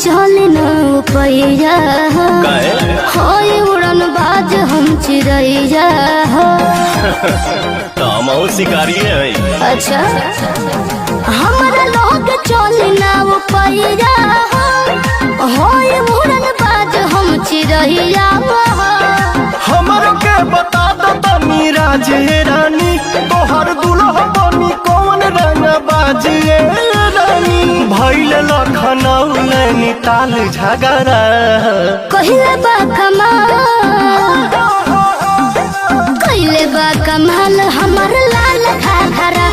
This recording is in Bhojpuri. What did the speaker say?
चल न पैया होय उड़न बाज हम चिड़ैया हो। हम शिकारी है। अच्छा हमारा लोग चल न पैया होय उड़न बाज हम चिड़ैया हो। हमर के बता दो तनी राजे रानी तोहर दुल्हा बनी कौन रंग बाजिए रानी भइल लखनऊ नैनीताल झगड़ा कहिले बा कमाल कहिले बा कमाल हमर लाल घाघरा।